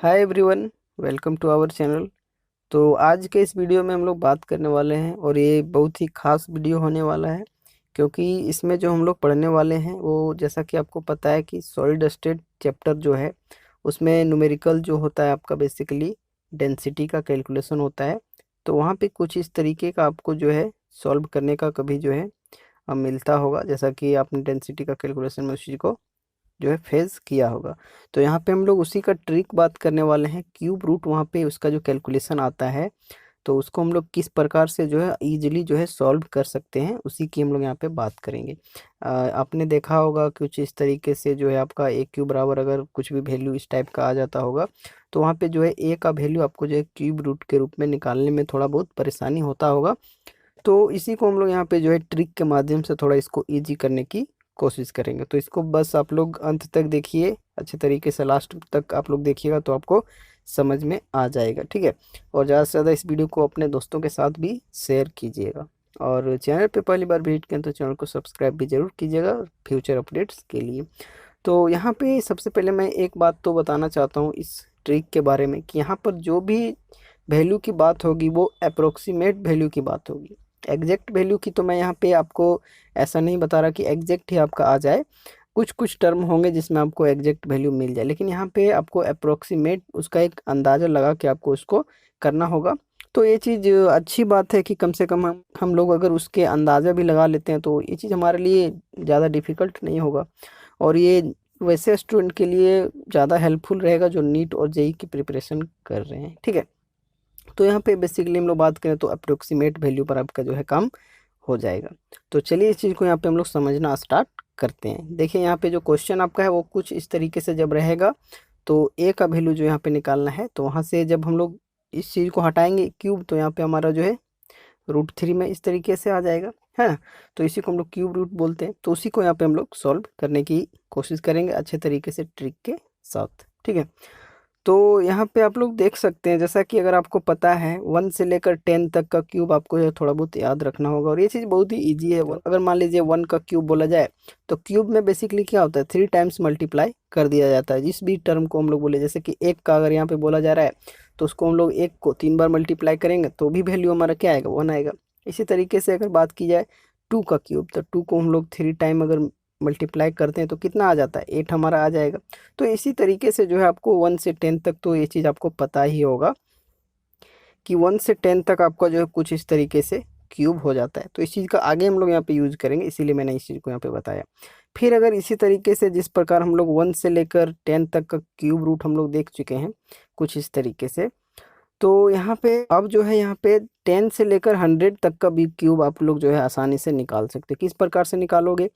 Hi everyone, welcome to our channel. तो आज के इस वीडियो में हम लोग बात करने वाले हैं और ये बहुत ही खास वीडियो होने वाला है, क्योंकि इसमें जो हम लोग पढ़ने वाले हैं वो जैसा कि आपको पता है कि सॉलिड स्टेट चैप्टर जो है उसमें न्यूमेरिकल जो होता है आपका बेसिकली डेंसिटी का कैलकुलेशन होता है। तो वहाँ पे कुछ इस तरीके का आपको जो है सॉल्व करने का कभी जो है मिलता होगा, जैसा कि आपने डेंसिटी का कैलकुलेशन में उस चीज़ को जो है फेस किया होगा। तो यहाँ पे हम लोग उसी का ट्रिक बात करने वाले हैं। क्यूब रूट वहाँ पे उसका जो कैलकुलेशन आता है, तो उसको हम लोग किस प्रकार से जो है इजीली जो है सॉल्व कर सकते हैं, उसी की हम लोग यहाँ पे बात करेंगे। आपने देखा होगा कुछ इस तरीके से जो है आपका ए क्यूब बराबर अगर कुछ भी वैल्यू इस टाइप का आ जाता होगा, तो वहाँ पे जो है ए का वैल्यू आपको जो है क्यूब रूट के रूप में निकालने में थोड़ा बहुत परेशानी होता होगा। तो इसी को हम लोग यहाँ पे जो है ट्रिक के माध्यम से थोड़ा इसको ईजी करने की कोशिश करेंगे। तो इसको बस आप लोग अंत तक देखिए, अच्छे तरीके से लास्ट तक आप लोग देखिएगा तो आपको समझ में आ जाएगा, ठीक है। और ज़्यादा से ज़्यादा इस वीडियो को अपने दोस्तों के साथ भी शेयर कीजिएगा, और चैनल पे पहली बार विजिट करें तो चैनल को सब्सक्राइब भी ज़रूर कीजिएगा फ्यूचर अपडेट्स के लिए। तो यहाँ पे सबसे पहले मैं एक बात तो बताना चाहता हूँ इस ट्रिक के बारे में, कि यहाँ पर जो भी वैल्यू की बात होगी वो अप्रोक्सीमेट वैल्यू की बात होगी। एग्जैक्ट वैल्यू की तो मैं यहाँ पे आपको ऐसा नहीं बता रहा कि एग्जैक्ट ही आपका आ जाए। कुछ कुछ टर्म होंगे जिसमें आपको एग्जैक्ट वैल्यू मिल जाए, लेकिन यहाँ पे आपको अप्रोक्सीमेट उसका एक अंदाज़ा लगा के आपको उसको करना होगा। तो ये चीज़ अच्छी बात है कि कम से कम हम लोग अगर उसके अंदाज़ा भी लगा लेते हैं तो ये चीज़ हमारे लिए ज़्यादा डिफ़िकल्ट नहीं होगा। और ये वैसे स्टूडेंट के लिए ज़्यादा हेल्पफुल रहेगा जो नीट और जेई की प्रिपरेशन कर रहे हैं, ठीक है। तो यहाँ पे बेसिकली हम लोग बात करें तो अप्रोक्सीमेट वैल्यू पर आपका जो है काम हो जाएगा। तो चलिए इस चीज़ को यहाँ पे हम लोग समझना स्टार्ट करते हैं। देखिए यहाँ पे जो क्वेश्चन आपका है वो कुछ इस तरीके से जब रहेगा, तो ए का वैल्यू जो यहाँ पे निकालना है, तो वहाँ से जब हम लोग इस चीज़ को हटाएंगे क्यूब, तो यहाँ पे हमारा जो है √3 में इस तरीके से आ जाएगा, है ना। तो इसी को हम लोग क्यूब रूट बोलते हैं। तो उसी को यहाँ पे हम लोग सॉल्व करने की कोशिश करेंगे अच्छे तरीके से ट्रिक के साथ, ठीक है। तो यहाँ पे आप लोग देख सकते हैं, जैसा कि अगर आपको पता है 1 से लेकर 10 तक का क्यूब आपको जो है थोड़ा बहुत याद रखना होगा, और ये चीज़ बहुत ही इजी है। अगर मान लीजिए 1 का क्यूब बोला जाए, तो क्यूब में बेसिकली क्या होता है, 3 टाइम्स मल्टीप्लाई कर दिया जाता है जिस भी टर्म को हम लोग बोले। जैसे कि एक का अगर यहाँ पे बोला जा रहा है, तो उसको हम लोग एक को 3 बार मल्टीप्लाई करेंगे तो भी वैल्यू हमारा क्या आएगा, 1 आएगा। इसी तरीके से अगर बात की जाए 2 का क्यूब, तो 2 को हम लोग 3 टाइम अगर मल्टीप्लाई करते हैं तो कितना आ जाता है, 8 हमारा आ जाएगा। तो इसी तरीके से जो है आपको 1 से 10 तक तो ये चीज़ आपको पता ही होगा कि 1 से 10 तक आपका जो है कुछ इस तरीके से क्यूब हो जाता है। तो इस चीज़ का आगे हम लोग यहाँ पे यूज़ करेंगे, इसीलिए मैंने इस चीज़ को यहाँ पे बताया। फिर अगर इसी तरीके से जिस प्रकार हम लोग 1 से लेकर 10 तक का क्यूब रूट हम लोग देख चुके हैं कुछ इस तरीके से, तो यहाँ पे अब जो है यहाँ पे 10 से लेकर 100 तक का भी क्यूब आप लोग जो है आसानी से निकाल सकते हैं। किस प्रकार से निकालोगे,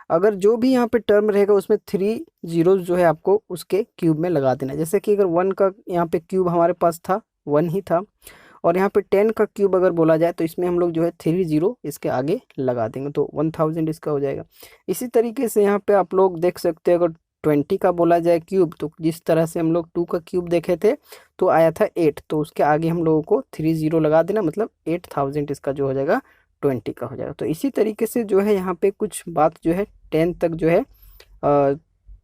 अगर जो भी यहाँ पे टर्म रहेगा उसमें 3 जीरोज जो है आपको उसके क्यूब में लगा देना है। जैसे कि अगर 1 का यहाँ पे क्यूब हमारे पास था, 1 ही था, और यहाँ पे 10 का क्यूब अगर बोला जाए तो इसमें हम लोग जो है 3 जीरो इसके आगे लगा देंगे, तो 1000 इसका हो जाएगा। इसी तरीके से यहाँ पे आप लोग देख सकते हैं, अगर 20 का बोला जाए क्यूब, तो जिस तरह से हम लोग 2 का क्यूब देखे थे तो आया था 8, तो उसके आगे हम लोगों को 3 जीरो लगा देना, मतलब 8000 इसका जो हो जाएगा 20 का हो जाएगा। तो इसी तरीके से जो है यहाँ पे कुछ बात जो है 10 तक जो है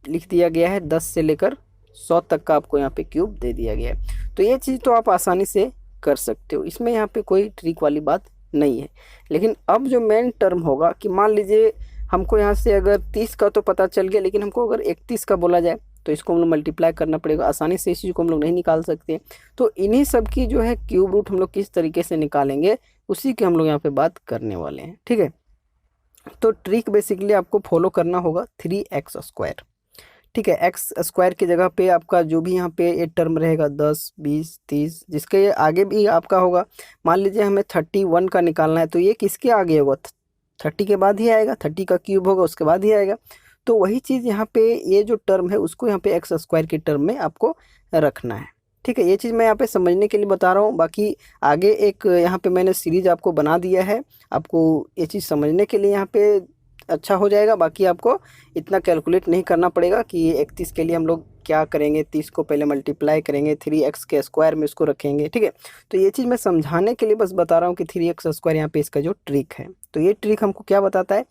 लिख दिया गया है, 10 से लेकर 100 तक का आपको यहाँ पे क्यूब दे दिया गया है। तो ये चीज़ तो आप आसानी से कर सकते हो, इसमें यहाँ पे कोई ट्रिक वाली बात नहीं है। लेकिन अब जो मेन टर्म होगा कि मान लीजिए हमको यहाँ से अगर 30 का तो पता चल गया, लेकिन हमको अगर 31 का बोला जाए तो इसको हम लोग मल्टीप्लाई करना पड़ेगा। आसानी से इस चीज़ को हम लोग नहीं निकाल सकते। तो इन्हीं सब की जो है क्यूब रूट हम लोग किस तरीके से निकालेंगे, उसी की हम लोग यहाँ पे बात करने वाले हैं, ठीक है। तो ट्रिक बेसिकली आपको फॉलो करना होगा 3x², ठीक है। एक्स स्क्वायर की जगह पे आपका जो भी यहाँ पे ये टर्म रहेगा 10, 20, 30, जिसके आगे भी आपका होगा। मान लीजिए हमें 31 का निकालना है, तो ये किसके आगे होगा, 30 के बाद ही आएगा, 30 का क्यूब होगा उसके बाद ही आएगा। तो वही चीज़ यहाँ पे ये जो टर्म है उसको यहाँ पे x² के टर्म में आपको रखना है, ठीक है। ये चीज़ मैं यहाँ पे समझने के लिए बता रहा हूँ, बाकी आगे एक यहाँ पे मैंने सीरीज आपको बना दिया है, आपको ये चीज़ समझने के लिए यहाँ पे अच्छा हो जाएगा। बाकी आपको इतना कैलकुलेट नहीं करना पड़ेगा कि 31 के लिए हम लोग क्या करेंगे, 30 को पहले मल्टीप्लाई करेंगे 3x के स्क्वायर में इसको रखेंगे, ठीक है। तो ये चीज़ मैं समझाने के लिए बस बता रहा हूँ कि 3x² यहाँ पे इसका जो ट्रिक है। तो ये ट्रिक हमको क्या बताता है,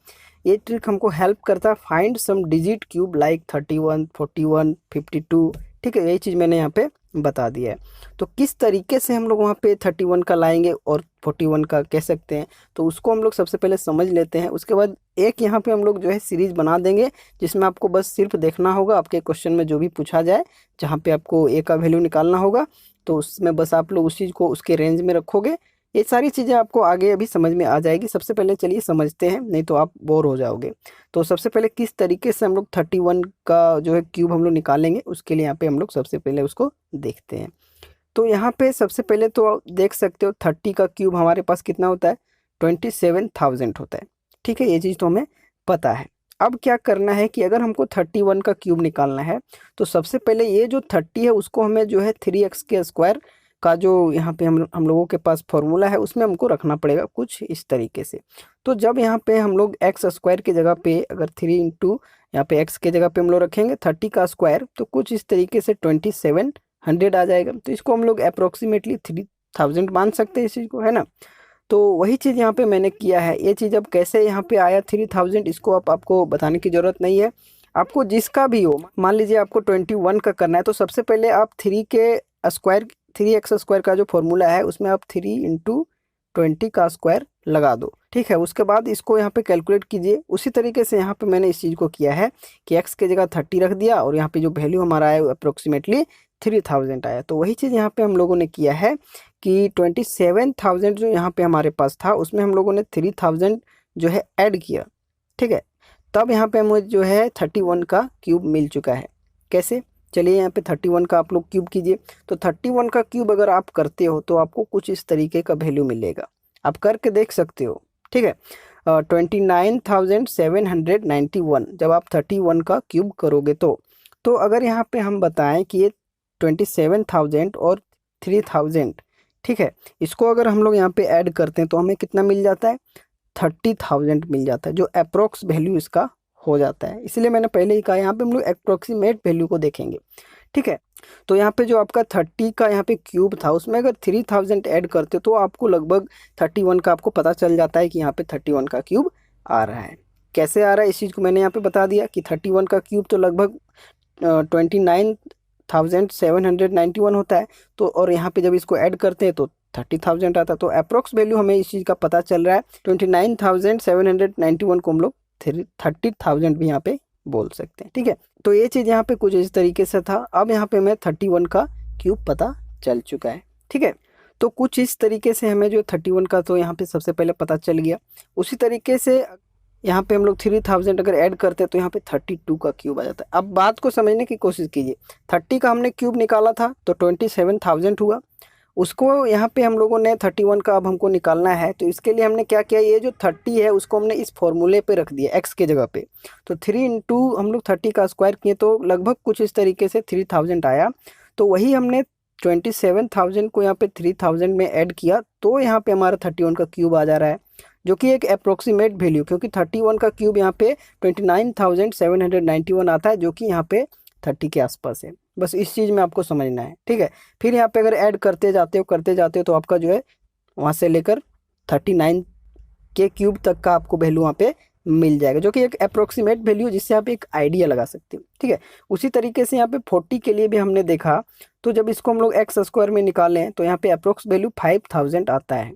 ये ट्रिक हमको हेल्प करता है find some digit cube like 31, 41, 52, ठीक है। यही चीज़ मैंने यहाँ पे बता दिया है। तो किस तरीके से हम लोग वहाँ पे 31 का लाएंगे और 41 का कह सकते हैं, तो उसको हम लोग सबसे पहले समझ लेते हैं। उसके बाद एक यहाँ पे हम लोग जो है सीरीज बना देंगे, जिसमें आपको बस सिर्फ देखना होगा आपके क्वेश्चन में जो भी पूछा जाए, जहाँ पे आपको ए का वैल्यू निकालना होगा, तो उसमें बस आप लोग उस चीज़ को उसके रेंज में रखोगे। ये सारी चीज़ें आपको आगे अभी समझ में आ जाएगी। सबसे पहले चलिए समझते हैं, नहीं तो आप बोर हो जाओगे। तो सबसे पहले किस तरीके से हम लोग 31 का जो है क्यूब हम लोग निकालेंगे, उसके लिए यहाँ पे हम लोग सबसे पहले उसको देखते हैं। तो यहाँ पे सबसे पहले तो आप देख सकते हो 30 का क्यूब हमारे पास कितना होता है, 27,000 होता है। ठीक है, ये चीज़ तो हमें पता है। अब क्या करना है कि अगर हमको 31 का क्यूब निकालना है, तो सबसे पहले ये जो 30 है उसको हमें जो है 3x के स्क्वायर का जो यहाँ पे हम लोगों के पास फॉर्मूला है उसमें हमको रखना पड़ेगा कुछ इस तरीके से। तो जब यहाँ पे हम लोग एक्स स्क्वायर की जगह पे अगर 3 इंटू यहाँ पे एक्स के जगह पे हम लोग रखेंगे 30 का स्क्वायर, तो कुछ इस तरीके से 2700 आ जाएगा। तो इसको हम लोग अप्रोक्सीमेटली 3000 मान सकते हैं इस चीज़ को, है ना। तो वही चीज़ यहाँ पे मैंने किया है। ये चीज़ अब कैसे यहाँ पे आया 3000, इसको आपको बताने की ज़रूरत नहीं है। आपको जिसका भी हो, मान लीजिए आपको 21 का करना है, तो सबसे पहले आप 3 के स्क्वायर 3x स्क्वायर का जो फॉर्मूला है उसमें आप 3 इंटू 20 का स्क्वायर लगा दो। ठीक है, उसके बाद इसको यहाँ पे कैलकुलेट कीजिए। उसी तरीके से यहाँ पे मैंने इस चीज़ को किया है कि x के जगह 30 रख दिया और यहाँ पे जो वैल्यू हमारा है अप्रोक्सीमेटली 3000 आया। तो वही चीज़ यहाँ पे हम लोगों ने किया है कि 27,000 जो यहाँ पे हमारे पास था उसमें हम लोगों ने 3000 जो है ऐड किया। ठीक है, तब यहाँ पे हमें जो है 31 का क्यूब मिल चुका है। कैसे, चलिए यहाँ पे 31 का आप लोग क्यूब कीजिए। तो 31 का क्यूब अगर आप करते हो तो आपको कुछ इस तरीके का वैल्यू मिलेगा, आप करके देख सकते हो। ठीक है, 29,791 जब आप 31 का क्यूब करोगे तो अगर यहाँ पे हम बताएं कि ये 27,000 और 3000, ठीक है, इसको अगर हम लोग यहाँ पे ऐड करते हैं तो हमें कितना मिल जाता है, 30,000 मिल जाता है, जो अप्रोक्स वैल्यू इसका हो जाता है। इसलिए मैंने पहले ही कहा यहाँ पे हम लोग अप्रोक्सीमेट वैल्यू को देखेंगे। ठीक है, तो यहाँ पे जो आपका 30 का यहाँ पे क्यूब था उसमें अगर 3000 ऐड करते तो आपको लगभग 31 का आपको पता चल जाता है कि यहाँ पे 31 का क्यूब आ रहा है। कैसे आ रहा है इस चीज़ को मैंने यहाँ पे बता दिया कि 31 का क्यूब तो लगभग 29,791 होता है। तो और यहाँ पे जब इसको ऐड करते हैं तो 30,000 आता है। तो अप्रोक्स वैल्यू हमें इस चीज़ का पता चल रहा है 29,791 को हम लोग 30,000 भी यहाँ पे बोल सकते हैं। ठीक है, तो ये चीज़ यहाँ पे कुछ इस तरीके से था। अब यहाँ पे हमें 31 का क्यूब पता चल चुका है। ठीक है, तो कुछ इस तरीके से हमें जो 31 का तो यहाँ पे सबसे पहले पता चल गया। उसी तरीके से यहाँ पे हम लोग 3000 अगर ऐड करते हैं तो यहाँ पे 32 का क्यूब आ जाता है। अब बात को समझने की कोशिश कीजिए, 30 का हमने क्यूब निकाला था तो 27,000 हुआ। उसको यहाँ पे हम लोगों ने 31 का अब हमको निकालना है, तो इसके लिए हमने क्या किया, ये जो 30 है उसको हमने इस फॉर्मूले पे रख दिया x के जगह पे। तो 3 इंटू हम लोग 30 का स्क्वायर किए तो लगभग कुछ इस तरीके से 3000 आया। तो वही हमने 27,000 को यहाँ पे 3000 में ऐड किया तो यहाँ पे हमारा 31 का क्यूब आ जा रहा है, जो कि एक अप्रोक्सीमेट वैल्यू, क्योंकि 31 का क्यूब यहाँ पे 29,791 आता है, जो कि यहाँ पे 30 के आसपास है। बस इस चीज़ में आपको समझना है। ठीक है, फिर यहाँ पे अगर ऐड करते जाते हो तो आपका जो है वहाँ से लेकर 39 के क्यूब तक का आपको वैल्यू वहाँ पे मिल जाएगा, जो कि एक अप्रोक्सीमेट वैल्यू जिससे आप एक आइडिया लगा सकते हो। ठीक है, उसी तरीके से यहाँ पे 40 के लिए भी हमने देखा, तो जब इसको हम लोग एक्स स्क्वायर में निकालें तो यहाँ पे अप्रोक्स वैल्यू 5000 आता है।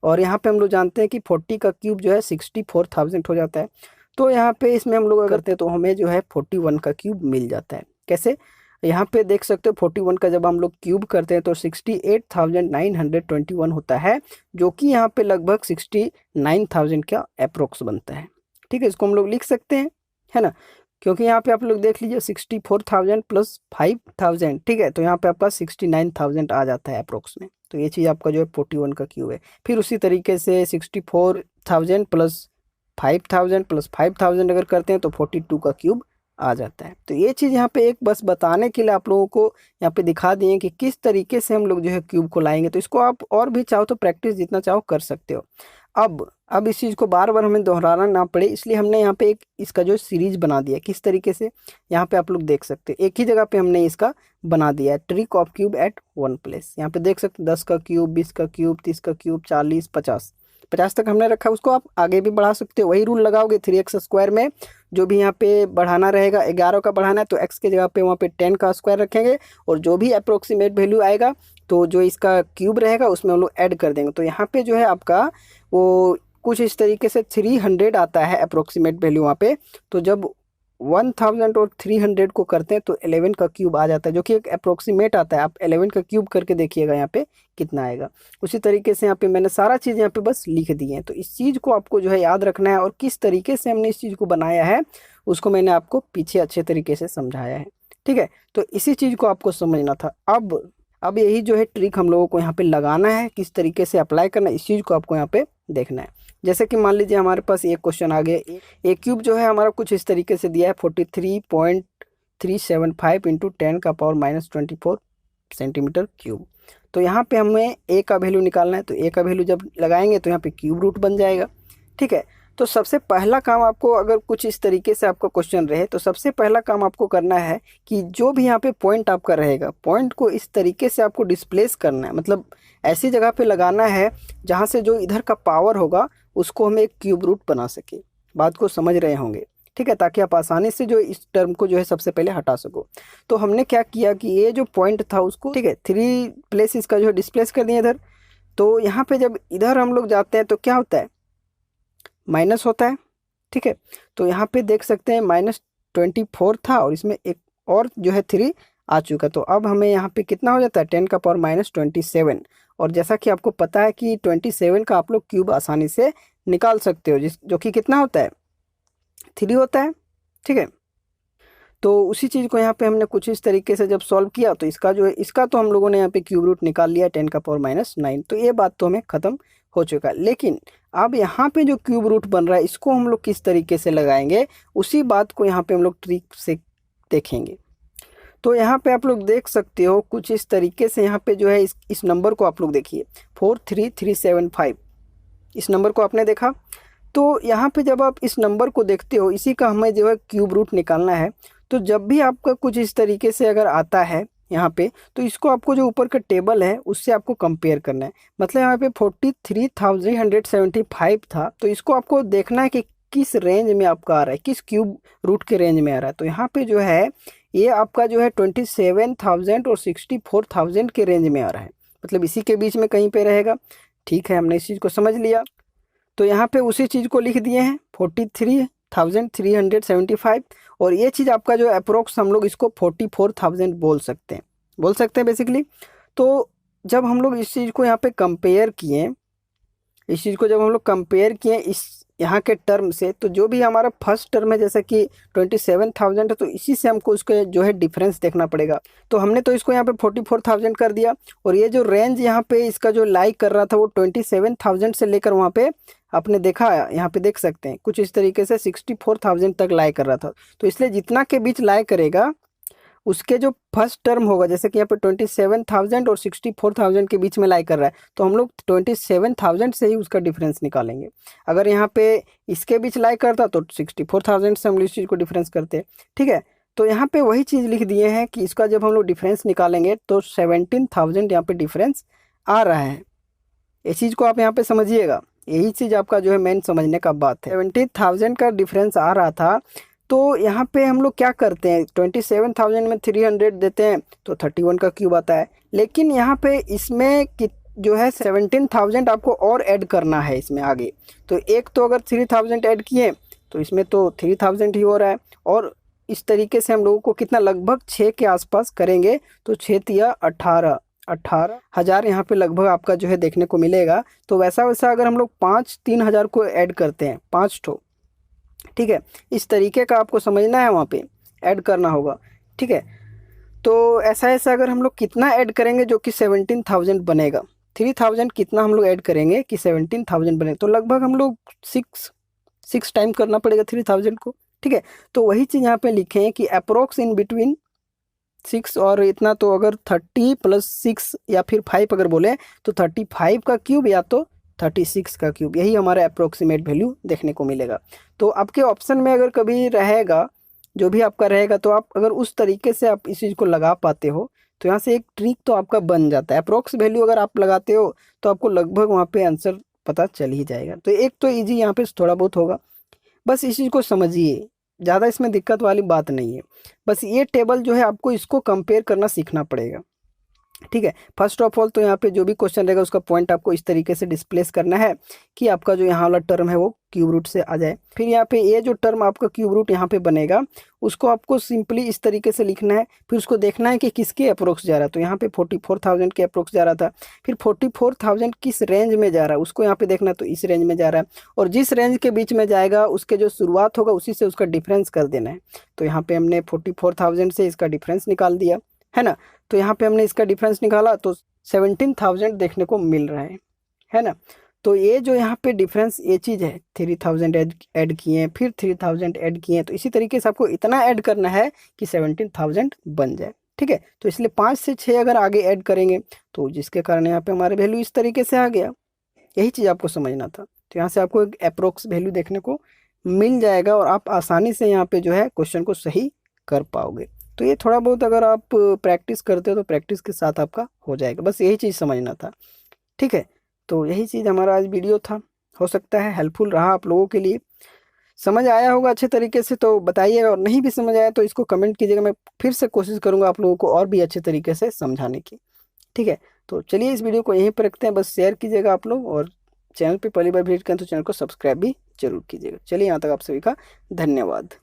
और यहाँ पे हम लोग जानते हैं कि 40 का क्यूब जो है 64,000 हो जाता है। तो यहाँ पे इसमें हम लोग करते हैं तो हमें जो है 41 का क्यूब मिल जाता है। कैसे, यहाँ पे देख सकते हो 41 का जब हम लोग क्यूब करते हैं तो 68,921 होता है, जो कि यहाँ पे लगभग 69,000 का अप्रोक्स बनता है। ठीक है, इसको हम लोग लिख सकते हैं, है ना, क्योंकि यहाँ पे आप लोग देख लीजिए 64,000 प्लस 5,000। ठीक है, तो यहाँ पे आपका 69,000 आ जाता है अप्रोक्स में। तो ये चीज़ आपका जो है 41 का क्यूब है। फिर उसी तरीके से 64,000 प्लस 5,000 अगर करते हैं तो 42 का क्यूब आ जाता है। तो ये चीज़ यहाँ पे एक बस बताने के लिए आप लोगों को यहाँ पे दिखा दिए कि किस तरीके से हम लोग जो है क्यूब को लाएंगे। तो इसको आप और भी चाहो तो प्रैक्टिस जितना चाहो कर सकते हो। अब इस चीज़ को बार बार हमें दोहराना ना पड़े, इसलिए हमने यहाँ पे एक इसका जो सीरीज बना दिया। किस तरीके से, यहाँ पे आप लोग देख सकते हैं एक ही जगह पे हमने इसका बना दिया है, trick of cube at one place. यहाँ पे देख सकते हैं 10 का क्यूब, 20 का क्यूब, 30 का क्यूब, 40, 50। 50 तक हमने रखा, उसको आप आगे भी बढ़ा सकते हो। वही रूल लगाओगे 3x² में, जो भी यहाँ पे बढ़ाना रहेगा 11 का बढ़ाना है तो x के जगह पे वहाँ पे 10 का स्क्वायर रखेंगे, और जो भी अप्रोक्सीमेट वैल्यू आएगा तो जो इसका क्यूब रहेगा उसमें हम लोग ऐड कर देंगे। तो यहाँ पे जो है आपका वो कुछ इस तरीके से 300 आता है अप्रोक्सीमेट वैल्यू वहाँ पे। तो जब 1000 और 300 को करते हैं तो 11 का क्यूब आ जाता है, जो कि एक अप्रोक्सीमेट आता है। आप 11 का क्यूब करके देखिएगा यहाँ पे कितना आएगा। उसी तरीके से यहाँ पे मैंने सारा चीज़ यहाँ पे बस लिख दी है। तो इस चीज़ को आपको जो है याद रखना है, और किस तरीके से हमने इस चीज़ को बनाया है उसको मैंने आपको पीछे अच्छे तरीके से समझाया है, ठीक है। तो इसी चीज़ को आपको समझना था। अब यही जो है ट्रिक हम लोगों को यहाँ पे लगाना है, किस तरीके से अप्लाई करना है इस चीज़ को आपको यहाँ पे देखना है। जैसे कि मान लीजिए हमारे पास एक क्वेश्चन आ गया, ए क्यूब जो है हमारा कुछ इस तरीके से दिया है 43.375 इंटू 10⁻⁻24 सेंटीमीटर क्यूब। तो यहाँ पे हमें ए का वैल्यू निकालना है। तो ए का वैल्यू जब लगाएंगे तो यहाँ पे क्यूब रूट बन जाएगा, ठीक है। तो सबसे पहला काम आपको, अगर कुछ इस तरीके से आपका क्वेश्चन रहे तो सबसे पहला काम आपको करना है कि जो भी यहाँ पे पॉइंट आपका रहेगा, पॉइंट को इस तरीके से आपको डिस्प्लेस करना है, मतलब ऐसी जगह पे लगाना है जहाँ से जो इधर का पावर होगा उसको हम एक क्यूब रूट बना सके। बात को समझ रहे होंगे, ठीक है, ताकि आप आसानी से जो इस टर्म को जो है सबसे पहले हटा सको। तो हमने क्या किया कि ये जो पॉइंट था उसको, ठीक है, 3 प्लेस इसका जो है डिस्प्लेस कर दिया इधर। तो यहाँ पे जब इधर हम लोग जाते हैं तो क्या होता है, माइनस होता है, ठीक है। तो यहाँ पे देख सकते हैं -24 था और इसमें एक और जो है 3 आ चुका। तो अब हमें यहाँ पे कितना हो जाता है 10⁻⁻27। और जैसा कि आपको पता है कि 27 का आप लोग क्यूब आसानी से निकाल सकते हो, जो कि कितना होता है 3 होता है, ठीक है। तो उसी चीज़ को यहाँ पे हमने कुछ इस तरीके से जब सॉल्व किया तो इसका जो है, इसका तो हम लोगों ने यहाँ पे क्यूब रूट निकाल लिया 10⁻⁹। तो ये बात तो हमें ख़त्म हो चुका है। लेकिन अब यहाँ पे जो क्यूब रूट बन रहा है इसको हम लोग किस तरीके से लगाएंगे, उसी बात को यहाँ पे हम लोग ट्रिक से देखेंगे। तो यहाँ पे आप लोग देख सकते हो कुछ इस तरीके से, यहाँ पे जो है इस नंबर को आप लोग देखिए 43375, इस नंबर को आपने देखा। तो यहाँ पे जब आप इस नंबर को देखते हो, इसी का हमें जो है क्यूब रूट निकालना है। तो जब भी आपका कुछ इस तरीके से अगर आता है यहाँ पे, तो इसको आपको जो ऊपर का टेबल है उससे आपको कंपेयर करना है। मतलब यहाँ पे 43,375 था, तो इसको आपको देखना है कि किस रेंज में आपका आ रहा है, किस क्यूब रूट के रेंज में आ रहा है। तो यहाँ पे जो है ये आपका जो है 27,000 और 64,000 के रेंज में आ रहा है, मतलब इसी के बीच में कहीं पे रहेगा, ठीक है। हमने इस चीज़ को समझ लिया। तो यहाँ पे उसी चीज़ को लिख दिए हैं 43,375, और ये चीज़ आपका जो अप्रोक्स हम लोग इसको 44,000 बोल सकते हैं बेसिकली। तो जब हम लोग इस चीज़ को यहाँ पे कंपेयर किए, इस चीज़ को जब हम लोग कंपेयर किए इस यहाँ के टर्म से, तो जो भी हमारा फर्स्ट टर्म है जैसे कि 27,000 है, तो इसी से हमको उसके जो है डिफरेंस देखना पड़ेगा। तो हमने तो इसको यहाँ पे 44,000 कर दिया, और ये जो रेंज यहाँ पे इसका जो लाई कर रहा था वो 27,000 से लेकर वहाँ पे आपने देखा, यहाँ पे देख सकते हैं कुछ इस तरीके से 64,000 तक लाई कर रहा था। तो इसलिए जितना के बीच लाई करेगा उसके जो फर्स्ट टर्म होगा, जैसे कि यहाँ पे 27,000 और 64,000 के बीच में लाई कर रहा है, तो हम लोग 27,000 से ही उसका डिफरेंस निकालेंगे। अगर यहाँ पे इसके बीच लाई करता तो 64,000 से हम लोग इस चीज़ को डिफरेंस करते, ठीक है। तो यहाँ पे वही चीज़ लिख दिए हैं कि इसका जब हम लोग डिफरेंस निकालेंगे तो 17,000 यहाँ पे डिफरेंस आ रहा है। इस चीज़ को आप यहाँ पे समझिएगा, यही चीज़ आपका जो है मेन समझने का बात है। 70,000 का डिफरेंस आ रहा था, तो यहाँ पे हम लोग क्या करते हैं 27,000 में 300 देते हैं तो 31 का क्यूब आता है। लेकिन यहाँ पे इसमें जो है 17,000 आपको और ऐड करना है इसमें आगे। तो एक तो अगर 3,000 ऐड किए तो इसमें तो 3,000 ही हो रहा है, और इस तरीके से हम लोगों को कितना लगभग 6 के आसपास करेंगे तो 6 या 18,000 यहाँ पे लगभग आपका जो है देखने को मिलेगा। तो वैसा अगर हम लोग 3,000 को ऐड करते हैं 5 ठो, ठीक है, इस तरीके का आपको समझना है, वहाँ पे ऐड करना होगा, ठीक है। तो ऐसा अगर हम लोग कितना ऐड करेंगे जो कि 17,000 बनेगा, 3,000 कितना हम लोग ऐड करेंगे कि 17,000 बने, तो लगभग हम लोग 6 टाइम करना पड़ेगा 3,000 को, ठीक है। तो वही चीज़ यहाँ पे लिखे हैं कि अप्रोक्स इन बिटवीन 6 और इतना, तो अगर 30 + 6 या फिर 5 अगर बोले तो 35 का क्यूब या तो 36 का क्यूब, यही हमारा अप्रोक्सीमेट वैल्यू देखने को मिलेगा। तो आपके ऑप्शन में अगर कभी रहेगा, जो भी आपका रहेगा, तो आप अगर उस तरीके से आप इस चीज़ को लगा पाते हो तो यहाँ से एक ट्रिक तो आपका बन जाता है। अप्रोक्स वैल्यू अगर आप लगाते हो तो आपको लगभग वहाँ पे आंसर पता चल ही जाएगा। तो एक तो ईजी यहाँ पे थोड़ा बहुत होगा, बस इस चीज़ को समझिए, ज़्यादा इसमें दिक्कत वाली बात नहीं है। बस ये टेबल जो है आपको इसको कंपेयर करना सीखना पड़ेगा, ठीक है। फर्स्ट ऑफ ऑल तो यहाँ पे जो भी क्वेश्चन रहेगा उसका पॉइंट आपको इस तरीके से डिस्प्लेस करना है कि आपका जो यहाँ वाला टर्म है वो क्यूब रूट से आ जाए। फिर यहाँ पे ये जो टर्म आपका क्यूब रूट यहाँ पे बनेगा उसको आपको सिंपली इस तरीके से लिखना है। फिर उसको देखना है कि किसके अप्रोक्स जा रहा है, तो यहाँ पे 44,000 के अप्रोक्स जा रहा था। फिर 44,000 किस रेंज में जा रहा है उसको यहाँ पे देखना है, तो इस रेंज में जा रहा है। और जिस रेंज के बीच में जाएगा उसके जो शुरुआत होगा उसी से उसका डिफरेंस कर देना है। तो यहाँ पे हमने 44,000 से इसका डिफरेंस निकाल दिया है ना। तो यहाँ पे हमने इसका डिफरेंस निकाला तो 17,000 देखने को मिल रहा है ना। तो ये जो यहाँ पे डिफरेंस ये चीज़ है, 3,000 ऐड किए, फिर 3,000 ऐड किए, तो इसी तरीके से आपको इतना ऐड करना है कि 17,000 बन जाए, ठीक है। तो इसलिए 5 से 6 अगर आगे ऐड करेंगे तो जिसके कारण यहाँ पे हमारे वैल्यू इस तरीके से आ गया। यही चीज़ आपको समझना था। तो यहाँ से आपको एक अप्रोक्स वैल्यू देखने को मिल जाएगा और आप आसानी से यहाँ पे जो है क्वेश्चन को सही कर पाओगे। तो ये थोड़ा बहुत अगर आप प्रैक्टिस करते हो तो प्रैक्टिस के साथ आपका हो जाएगा, बस यही चीज़ समझना था, ठीक है। तो यही चीज़ हमारा आज वीडियो था, हो सकता है हेल्पफुल रहा आप लोगों के लिए, समझ आया होगा अच्छे तरीके से तो बताइएगा, और नहीं भी समझ आया तो इसको कमेंट कीजिएगा, मैं फिर से कोशिश करूँगा आप लोगों को और भी अच्छे तरीके से समझाने की, ठीक है। तो चलिए इस वीडियो को यहीं पर रखते हैं, बस शेयर कीजिएगा आप लोग, और चैनल पे पहली बार विजिट करें तो चैनल को सब्सक्राइब भी जरूर कीजिएगा। चलिए यहाँ तक आप सभी का धन्यवाद।